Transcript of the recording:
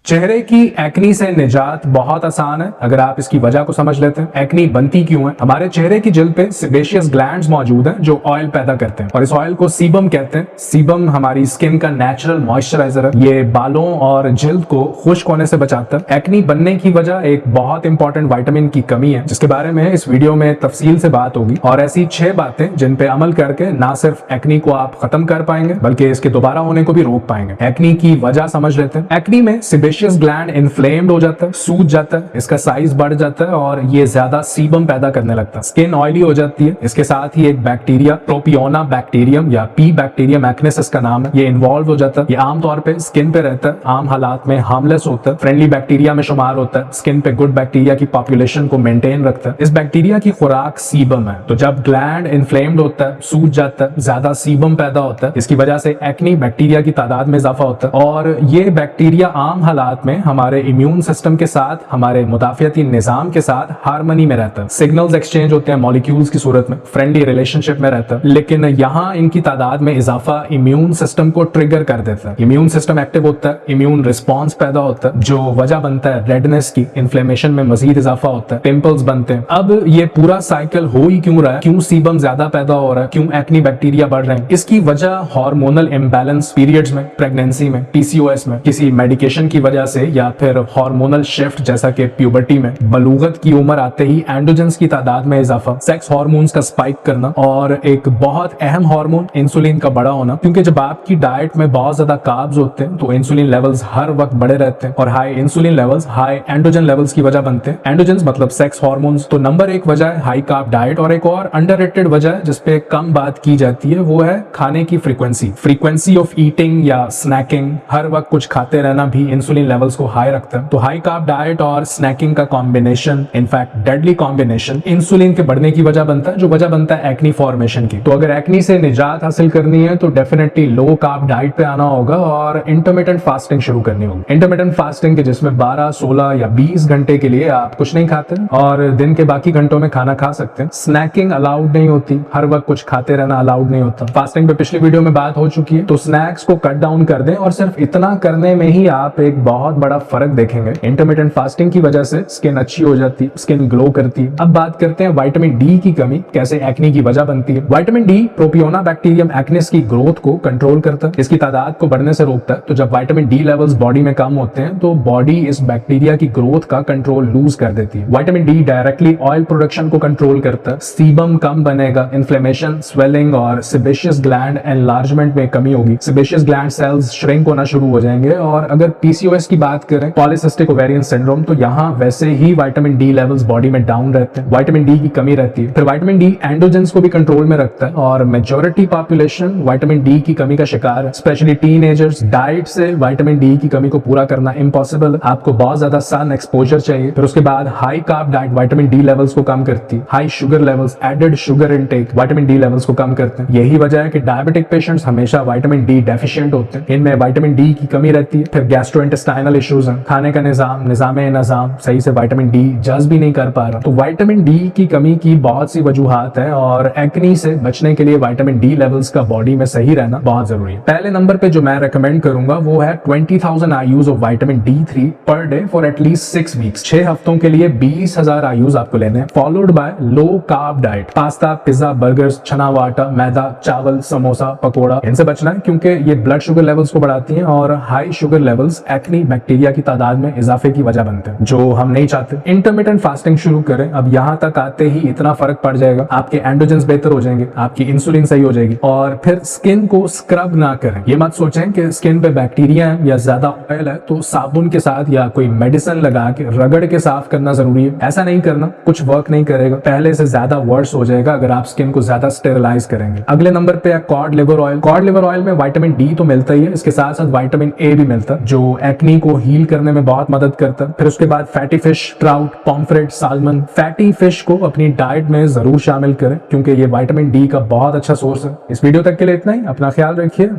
चेहरे की एक्नी से निजात बहुत आसान है अगर आप इसकी वजह को समझ लेते हैं। एक्नी बनती क्यों है? हमारे चेहरे की जिल्द पे सेबेशियस ग्लैंड्स मौजूद हैं जो ऑयल पैदा करते हैं और इस ऑयल को सीबम कहते हैं। सीबम हमारी स्किन का नेचुरल मॉइस्चराइजर है। ये बालों और जिल्द को खुश्क होने से बचाता है। एक्नी बनने की वजह एक बहुत इंपॉर्टेंट विटामिन की कमी है जिसके बारे में इस वीडियो में तफसील से बात होगी और ऐसी 6 बातें जिन पे अमल करके ना सिर्फ एक्नी को आप खत्म कर पाएंगे बल्कि इसके दोबारा होने को भी रोक पाएंगे। एक्नी की वजह समझ लेते हैं। एक्नी में सेबेशियस ग्लैंड इन्फ्लेम्ड हो जाता है, सूज जाता है, इसका साइज बढ़ जाता है और ये ज्यादा सीबम पैदा करने लगता है। स्किन ऑयली हो जाती है। इसके साथ ही एक बैक्टीरिया प्रोपियोना बैक्टीरियम या पी बैक्टीरियम एक्नेसिस का नाम है, ये इन्वॉल्व हो जाता है। ये आमतौर पे स्किन पे रहता है, आम हालात में हार्मलेस होता है, फ्रेंडली बैक्टीरिया में शुमार होता है, स्किन पे गुड बैक्टीरिया की पॉपुलेशन को मेंटेन रखता है। इस बैक्टीरिया की खुराक सीबम है। तो जब ग्लैंड इन्फ्लेम्ड होता है, सूज जाता है, ज्यादा सीबम पैदा होता है, इसकी वजह से एक्नी बैक्टीरिया की तादाद में इजाफा होता है और ये बैक्टीरिया आम हालात में हमारे इम्यून सिस्टम के साथ, हमारे मुदाफियती निजाम के साथ हार्मनी में रहता है। सिग्नल्स एक्सचेंज होते हैं मॉलिक्यूल्स की सूरत में, फ्रेंडली रिलेशनशिप में रहता है। लेकिन यहाँ इनकी तादाद में इजाफा इम्यून सिस्टम को ट्रिगर कर देता है। इम्यून सिस्टम एक्टिव होता है, इम्यून रिस्पॉन्स पैदा होता है जो वजह बनता है रेडनेस की, इन्फ्लेमेशन में मजीद इजाफा होता है, पिंपल्स बनते हैं। अब ये पूरा साइकिल हो ही क्यों रहा है? क्यों सीबम ज्यादा पैदा हो रहा है? क्यों एक्नी बैक्टीरिया बढ़ रहे हैं? इसकी वजह हार्मोनल इम्बैलेंस, पीरियड्स में, प्रेगनेंसी में, पीसीओएस में, किसी मेडिकेशन की वजह से या फिर हार्मोनल शिफ्ट जैसा कि प्यूबर्टी में, बलूगत की उम्र आते ही एंड्रोजन्स की तादाद में इजाफा, सेक्स हार्मोन्स का स्पाइक करना और एक बहुत अहम हार्मोन इंसुलिन का बड़ा होना। क्योंकि जब आपकी डाइट में बहुत ज्यादा कार्ब्स होते हैं तो इंसुलिन लेवल्स हर वक्त बढ़े रहते हैं और high insulin levels high androgen levels की वजह बनते हैं। एंड्रोजन्स मतलब सेक्स हार्मोन्स। तो नंबर 1 वजह है हाई कार्ब डाइट और एक और अंडररेटेड वजह है जिसपे कम बात की जाती है, वो है खाने की फ्रीक्वेंसी ऑफ ईटिंग या स्नैकिंग। हर वक्त कुछ खाते रहना भी इंसुलिन लेवल्स को हाई रखता है। तो हाई कार्ब डाइट और स्नैकिंग का combination, in fact deadly combination, insulin के बढ़ने की वजह बनता है जो वजह बनता है एक्नी फॉर्मेशन की। तो अगर एक्नी से निजात हासिल करनी है तो डेफिनेटली लो कार्ब डाइट पे आना होगा और इंटरमिटेंट फास्टिंग शुरू करनी होगी। इंटरमिटेंट फास्टिंग के जिसमें 12, 16 या 20 घंटे के लिए आप कुछ नहीं खाते और दिन के बाकी घंटों में खाना खा सकते हैं। स्नैकिंग अलाउड नहीं होती, हर वक्त कुछ खाते रहना अलाउड नहीं होता। फास्टिंग पे पिछली वीडियो में बात हो चुकी है। तो स्नैक्स को कट डाउन कर दें और सिर्फ इतना करने में ही आप एक बहुत बड़ा फर्क देखेंगे। इंटरमिटेंट फास्टिंग की वजह से स्किन अच्छी हो जाती है, स्किन ग्लो करती है। अब बात करते हैं विटामिन डी की कमी कैसे एक्नी की वजह बनती है। विटामिन डी प्रोपियोना बैक्टीरियम एक्नेस की ग्रोथ को कंट्रोल करता है, इसकी तादाद को बढ़ने से रोकता है। तो जब विटामिन डी लेवल्स बॉडी में कम होते हैं तो बॉडी इस बैक्टीरिया की ग्रोथ का कंट्रोल लूज कर देती है। Vitamin D directly oil production को कंट्रोल करता है, सीबम कम बनेगा, इन्फ्लेमेशन, स्वेलिंग और सेबेशियस ग्लैंड एनलार्जमेंट में कमी होगी। सेबेशियस ग्लैंड सेल्स श्रिंक होना शुरू हो जाएंगे और अगर पीसीओएस की बात करें, पॉलीसिस्टिक ओवेरियन सिंड्रोम, तो यहाँ वैसे ही विटामिन डी लेवल्स बॉडी में डाउन रहते हैं, विटामिन डी की कमी रहती है। फिर विटामिन डी एंड्रोजन्स को भी कंट्रोल में रखता है और मेजॉरिटी पॉपुलेशन विटामिन डी की कमी का शिकार है, स्पेशली टीनेजर्स। डाइट से विटामिन डी की कमी को पूरा करना इम्पॉसिबल है, आपको बहुत ज्यादा सन एक्सपोजर चाहिए। फिर उसके बाद high carb diet vitamin D levels को कम करती है, high sugar levels, added sugar intake vitamin D levels को कम करते हैं। यही वजह है कि डायबिटिक पेशेंट्स हमेशा विटामिन डी डेफिशिएंट होते हैं, इनमें विटामिन डी की कमी रहती है। फिर गैस्ट्रोइंटेस्टाइनल इश्यूज हैं, खाने का निजाम सही से विटामिन डी जज भी नहीं कर पा रहा। तो विटामिन डी की कमी की बहुत सी वजूहात हैं और एक्नी से बचने के लिए विटामिन डी लेवल्स का बॉडी में सही रहना बहुत जरूरी है। पहले नंबर पे जो मैं रेकमेंड करूंगा वो है 20,000 IUs of vitamin D3 per day for at least 6 weeks. 6 हफ्तों के लिए 20,000 IUs आपको लेने हैं, followed by low carb diet. Pasta, pizza, burgers, चना व आटा, मैदा, चावल, समोसा, पकोड़ा, इनसे बचना है क्योंकि ये ब्लड शुगर लेवल्स को बढ़ाती हैं और high sugar levels acne bacteria की तादाद में इजाफे की वजह बनते हैं जो हम नहीं चाहते। इंटरमिटेंट फास्टिंग शुरू करें। अब यहाँ तक आते ही इतना फर्क पड़ जाएगा, आपके एंड्रोजन्स बेहतर हो जाएंगे, आपकी इंसुलिन सही हो जाएगी। और फिर स्किन को स्क्रब ना करें। ये मत सोचें कि स्किन पे बैक्टीरिया है या ज्यादा ऑयल है तो साबुन के साथ या कोई मेडिसिन लगा के रगड़ के साफ करना जरूरी है। ऐसा नहीं करना, कुछ वर्क नहीं करेगा, पहले से ज्यादा वर्स हो जाएगा अगर आप स्किन को ज्यादा स्टेरिलाइज करेंगे। अगले नंबर पे है cod liver oil. Cod liver oil में विटामिन डी तो मिलता ही है, इसके साथ साथ विटामिन ए भी मिलता है जो एक्नी को हील करने में बहुत मदद करता है। फिर उसके बाद fatty fish, trout, pomfret, salmon. Fatty fish को अपनी डाइट में जरूर शामिल करें क्योंकि ये विटामिन डी का बहुत अच्छा सोर्स है। इस वीडियो तक के लिए इतना ही, अपना ख्याल रखिए।